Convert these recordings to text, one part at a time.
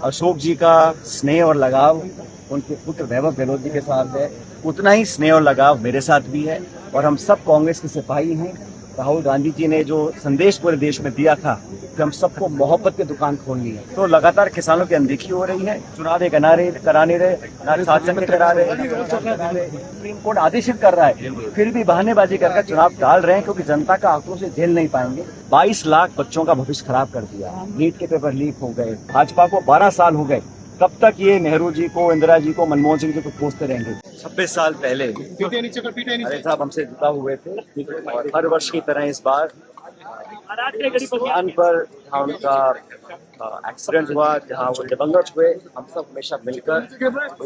अशोक जी का स्नेह और लगाव उनके पुत्र वैभव गहलोत जी के साथ है, उतना ही स्नेह और लगाव मेरे साथ भी है। और हम सब कांग्रेस के सिपाही हैं। राहुल गांधी जी ने जो संदेश पूरे देश में दिया था कि हम सबको मोहब्बत की दुकान खोलनी है, तो लगातार किसानों की अनदेखी हो रही है। चुनाव एक करा नहीं रहे, ना शासन के करा रहे, सुप्रीम कोर्ट आदेशित कर रहा है, फिर भी बहानेबाजी करके चुनाव टाल रहे हैं, क्योंकि जनता का आक्रोश से झेल नहीं पाएंगे। 22 लाख बच्चों का भविष्य खराब कर दिया, नीट के पेपर लीक हो गए, भाजपा को 12 साल हो गए। कब तक ये नेहरू जी को, इंदिरा जी को, मनमोहन सिंह जी को कोसते रहेंगे? 26 साल पहले अरे साहब हमसे जुड़ा हुए थे, और हर वर्ष की तरह इस बार स्थान पर जहाँ उनका एक्सीडेंट हुआ, जहाँ वो दिवंगत हुए, हम सब हमेशा मिलकर,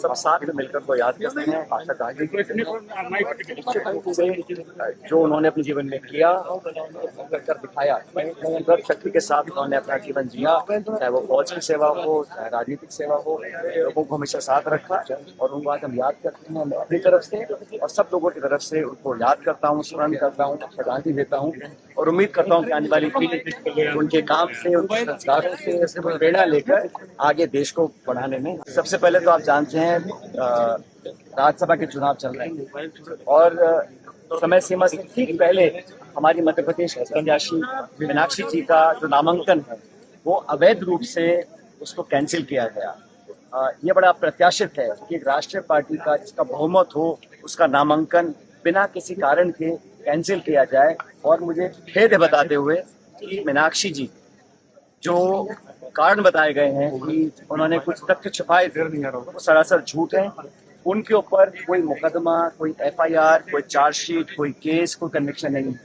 सब साथ में मिलकर को याद करते हैं। आशा गांधी से जो उन्होंने अपने जीवन में किया, कर दिखाया, गर्व शक्ति के साथ उन्होंने अपना जीवन जिया, चाहे वो फौज की सेवा हो, चाहे राजनीतिक सेवा हो, लोगों को हमेशा साथ रखा, और उनको आज हम याद करते हैं। मैं अपनी तरफ से और सब लोगों की तरफ से उनको याद करता हूँ, स्मरण करता हूँ, श्रद्धांजलि देता हूँ, और उम्मीद करता हूँ कि आने वाली पीढ़ी उनके काम से, उनके संस्कारों से प्रेरणा लेकर आगे देश को बढ़ाने में। सबसे पहले तो आप जानते हैं राज्यसभा के चुनाव चल रहे हैं, और समय सीमा से ठीक पहले हमारी मध्य प्रदेश की प्रत्याशी मीनाक्षी जी का जो नामांकन है वो अवैध रूप से उसको कैंसिल किया गया। ये बड़ा प्रत्याशित है कि एक राष्ट्रीय पार्टी का जिसका बहुमत हो उसका नामांकन बिना किसी कारण के कैंसिल किया जाए। और मुझे खेद है बताते हुए कि मीनाक्षी जी जो कारण बताए गए हैं कि उन्होंने कुछ तथ्य छुपाए थे, वो सरासर झूठ है। उनके ऊपर कोई मुकदमा, कोई एफआईआर, कोई चार्जशीट, कोई केस, कोई कन्विक्शन नहीं है।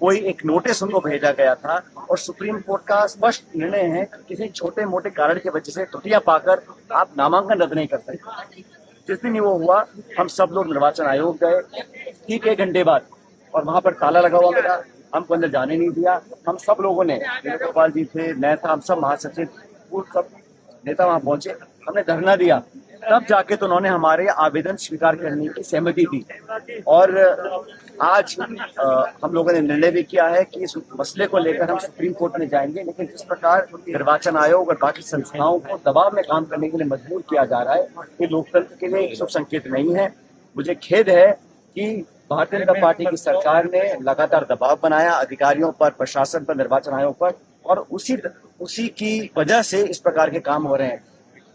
कोई एक नोटिस उनको भेजा गया था, और सुप्रीम कोर्ट का स्पष्ट निर्णय है कि किसी छोटे मोटे कारण की वजह से त्रुटियां पाकर आप नामांकन रद्द नहीं कर सकते। जिस दिन वो हुआ, हम सब लोग निर्वाचन आयोग गए ठीक 1 घंटे बाद, और वहां पर ताला लगा हुआ मिला, हमको अंदर जाने नहीं दिया। हम सब लोगों ने, वेणुगोपाल जी थे, मैं था, हम सब महासचिव, वो सब नेता वहां पहुंचे, हमने धरना दिया, तब जाके तो उन्होंने हमारे आवेदन स्वीकार करने की सहमति दी। और आज हम लोगों ने निर्णय भी किया है कि इस मसले को लेकर हम सुप्रीम कोर्ट में जाएंगे। लेकिन जिस प्रकार निर्वाचन आयोग और बाकी संस्थाओं को दबाव में काम करने के लिए मजबूर किया जा रहा है, ये लोकतंत्र के लिए शुभ संकेत नहीं है। मुझे खेद है कि भारतीय जनता पार्टी की सरकार ने लगातार दबाव बनाया अधिकारियों पर, प्रशासन पर, निर्वाचन आयोग पर, और उसी की वजह से इस प्रकार के काम हो रहे हैं।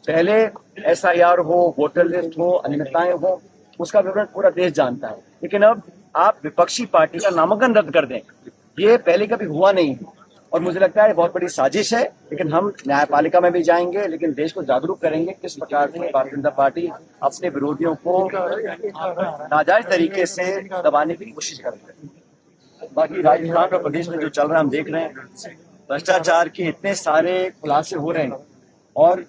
पहले एसआईआर हो, वोटर लिस्ट हो, अनियमितताएं हो, उसका विवरण पूरा देश जानता है। लेकिन अब आप विपक्षी पार्टी का नामांकन रद्द कर दें, ये पहले कभी हुआ नहीं है। और मुझे लगता है बहुत बड़ी साजिश है। लेकिन हम न्यायपालिका में भी जाएंगे, लेकिन देश को जागरूक करेंगे किस प्रकार से भारतीय जनता पार्टी अपने विरोधियों को नाजायज तरीके से दबाने की कोशिश कर रही है। बाकी राजस्थान और प्रदेश में जो चल रहा है हम देख रहे हैं, भ्रष्टाचार के इतने सारे खुलासे हो रहे हैं, और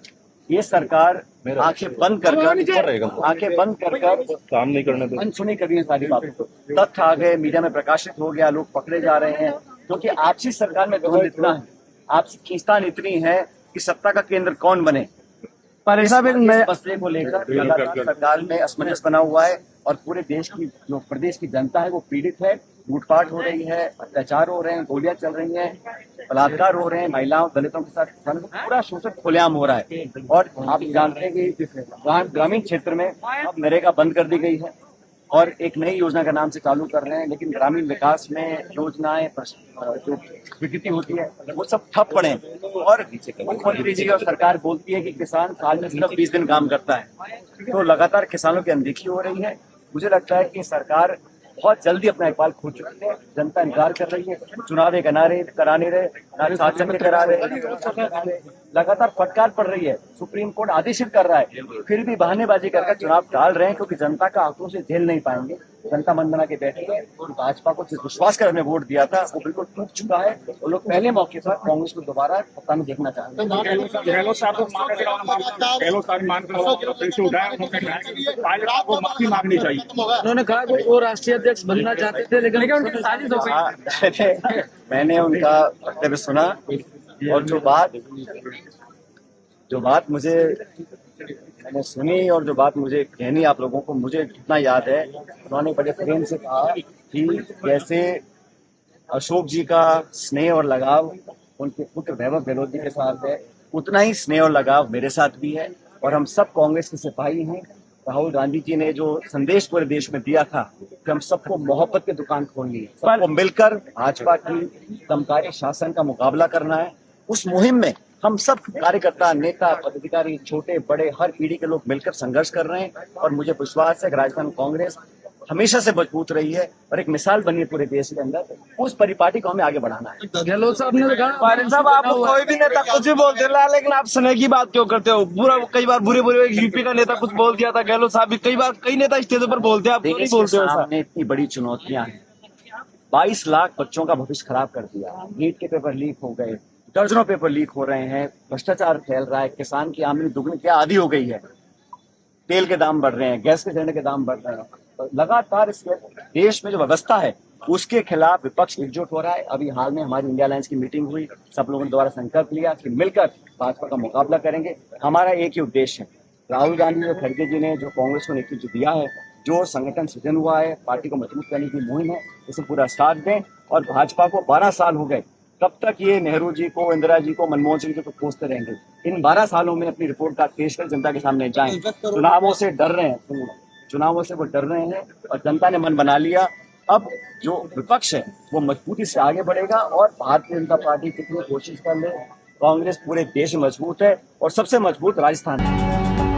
ये सरकार आंखें बंद कर काम नहीं करने दो, अनसुनी कर रही है सारी बातों को। तथ्य आ गए, मीडिया में प्रकाशित हो गया, लोग पकड़े जा रहे हैं, क्योंकि आपसी सरकार में धुंध इतना है, आपसी खींचतान इतनी है कि सत्ता का केंद्र कौन बने। पर इस मसले को लेकर लगातार सरकार में असमंजस बना हुआ है, और पूरे देश की जो प्रदेश की जनता है वो पीड़ित है। लूटपाट हो रही है, अत्याचार हो रहे हैं, गोलियां चल रही हैं, बलात्कार हो रहे हैं, महिलाओं दलितों के साथ पूरा शोषण खुलेआम हो रहा है। और आप जानते हैं कि ग्रामीण क्षेत्र में अब नरेगा बंद कर दी गई है, और एक नई योजना का नाम से चालू कर रहे हैं। लेकिन ग्रामीण विकास में योजनाएं जो स्वीकृति होती है वो सब ठप पड़े हैं। और मुख्यमंत्री जी और सरकार बोलती है कि किसान साल में सिर्फ 20 दिन काम करता है, तो लगातार किसानों की अनदेखी हो रही है। मुझे लगता है कि सरकार बहुत जल्दी अपना इकबाल खो चुकी है, जनता इंतजार कर रही है। चुनाव एक करा नहीं रहे, ना शासन के करा रहे, लगातार फटकार पड़ रही है, सुप्रीम कोर्ट आदेशित कर रहा है, फिर भी बहानेबाजी करके चुनाव टाल रहे हैं, क्योंकि जनता का आक्रोश से झेल नहीं पाएंगे। जनता मन बना के बैठी है, और भाजपा को जिस विश्वास कर हमने वोट दिया था वो बिल्कुल टूट चुका है। वो लोग पहले मौके पर कांग्रेस को दोबारा सत्ता में देखना चाहते हैं। मांगनी चाहिए। उन्होंने कहा कि वो राष्ट्रीय अध्यक्ष बनना चाहते थे, लेकिन उनकी साजिश हो गई। मैंने उनका वक्तव्य सुना, और जो बात मैंने सुनी, और जो बात मुझे कहनी आप लोगों को, मुझे जितना याद है, उन्होंने बड़े प्रेम से कहा कि जैसे अशोक जी का स्नेह और लगाव उनके पुत्र वैभव गहलोत जी के साथ है, उतना ही स्नेह और लगाव मेरे साथ भी है। और हम सब कांग्रेस के सिपाही हैं। राहुल गांधी जी ने जो संदेश पूरे देश में दिया था कि हम सबको मोहब्बत की दुकान खोलनी है, सबको मिलकर भाजपा की दमकारी शासन का मुकाबला करना है। उस मुहिम में हम सब कार्यकर्ता, नेता, पदाधिकारी, छोटे बड़े हर पीढ़ी के लोग मिलकर संघर्ष कर रहे हैं। और मुझे विश्वास है कि राजस्थान कांग्रेस हमेशा से मजबूत रही है और एक मिसाल बनी है पूरे देश के अंदर। उस परिपाटी को हमें आगे बढ़ाना है। गहलोत साहब ने कहा पारिन साहब, आप कोई भी नेता कुछ भी बोलते रहा, लेकिन आप स्नेह की बात क्यों करते हो? बुरा कई बार बुरे यूपी का नेता कुछ बोल दिया था, गहलोत साहब भी कई नेता स्टेज पर बोलते हैं, आप क्यों नहीं देश के बोलते हो ऐसा? सामने इतनी बड़ी चुनौतियां हैं। 22 लाख बच्चों का भविष्य खराब कर दिया, नीट के पेपर लीक हो गए, दर्जनों पेपर लीक हो रहे हैं, भ्रष्टाचार फैल रहा है, किसान की आमदनी दुगनी क्या आधी हो गई है, तेल के दाम बढ़ रहे हैं, गैस के सिलेंडर के दाम बढ़ रहे हैं। तो लगातार इस देश में जो व्यवस्था है उसके खिलाफ विपक्ष एकजुट हो रहा है। अभी हाल में हमारी इंडिया अलायंस की मीटिंग हुई, सब लोगों ने द्वारा संकल्प लिया कि मिलकर भाजपा का मुकाबला करेंगे। हमारा एक ही उद्देश्य है, राहुल गांधी और खड़गे जी ने जो कांग्रेस को नेतृत्व दिया है, जो संगठन सृजन हुआ है, पार्टी को मजबूत करने की मुहिम है, इसे पूरा साथ दें। और भाजपा को 12 साल हो गए, कब तक ये नेहरू जी को, इंदिरा जी को, मनमोहन सिंह जी को कोसते रहेंगे? इन 12 सालों में अपनी रिपोर्ट कार्ड पेश कर जनता के सामने जाएं। चुनावों से डर रहे हैं, चुनावों से वो डर रहे हैं और जनता ने मन बना लिया। अब जो विपक्ष है वो मजबूती से आगे बढ़ेगा और भारतीय जनता पार्टी कितनी कोशिश कर ले, कांग्रेस पूरे देश में मजबूत है और सबसे मजबूत राजस्थान है।